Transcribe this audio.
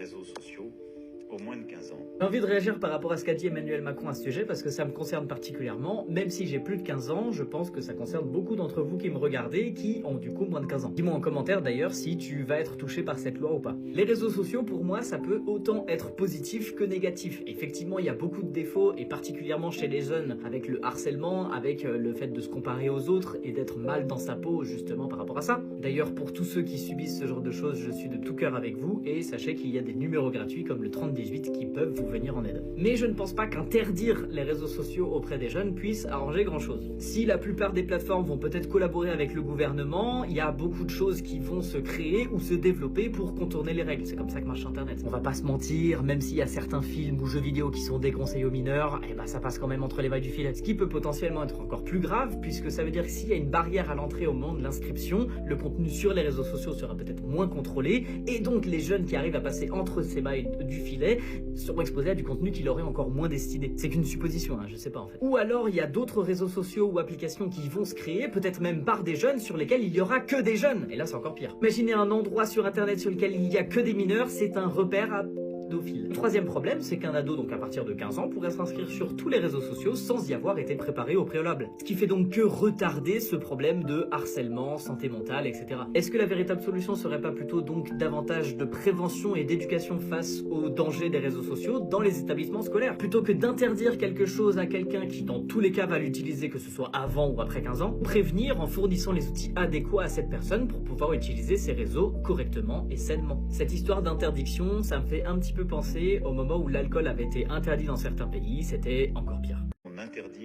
réseaux sociaux aux moins de 15 ans. J'ai envie de réagir par rapport à ce qu'a dit Emmanuel Macron à ce sujet parce que ça me concerne particulièrement. Même si j'ai plus de 15 ans, je pense que ça concerne beaucoup d'entre vous qui me regardez qui ont du coup moins de 15 ans. Dis-moi en commentaire d'ailleurs si tu vas être touché par cette loi ou pas. Les réseaux sociaux pour moi ça peut autant être positif que négatif. Effectivement il y a beaucoup de défauts et particulièrement chez les jeunes avec le harcèlement, avec le fait de se comparer aux autres et d'être mal dans sa peau justement par rapport à ça. D'ailleurs pour tous ceux qui subissent ce genre de choses, je suis de tout cœur avec vous et sachez qu'il y a des numéros gratuits comme le 3018 qui peuvent vous venir en aide. Mais je ne pense pas qu'interdire les réseaux sociaux auprès des jeunes puisse arranger grand chose. Si la plupart des plateformes vont peut-être collaborer avec le gouvernement, il y a beaucoup de choses qui vont se créer ou se développer pour contourner les règles. C'est comme ça que marche internet. On va pas se mentir, même s'il y a certains films ou jeux vidéo qui sont déconseillés aux mineurs, eh ben ça passe quand même entre les mailles du filet. Ce qui peut potentiellement être encore plus grave puisque ça veut dire que s'il y a une barrière à l'entrée au moment de l'inscription, le contenu sur les réseaux sociaux sera peut-être moins contrôlé et donc les jeunes qui arrivent à passer entre ces mailles du filet seront exposés à du contenu qui leur est encore moins destiné. C'est qu'une supposition, hein, je sais pas en fait. Ou alors il y a d'autres réseaux sociaux ou applications qui vont se créer, peut-être même par des jeunes sur lesquels il y aura que des jeunes. Et là c'est encore pire. Imaginez un endroit sur internet sur lequel il y a que des mineurs, c'est un repère à pédophile. Le troisième problème, c'est qu'un ado, donc à partir de 15 ans, pourrait s'inscrire sur tous les réseaux sociaux sans y avoir été préparé au préalable. Ce qui fait donc que retarder ce problème de harcèlement, santé mentale, etc. Est-ce que la véritable solution serait pas plutôt donc davantage de prévention et d'éducation face aux dangers des réseaux sociaux dans les établissements scolaires? Plutôt que d'interdire quelque chose à quelqu'un qui dans tous les cas va l'utiliser, que ce soit avant ou après 15 ans, prévenir en fournissant les outils adéquats à cette personne pour pouvoir utiliser ces réseaux correctement et sainement. Cette histoire d'interdiction, ça me fait un petit peu penser au moment où l'alcool avait été interdit dans certains pays, c'était encore pire. On interdit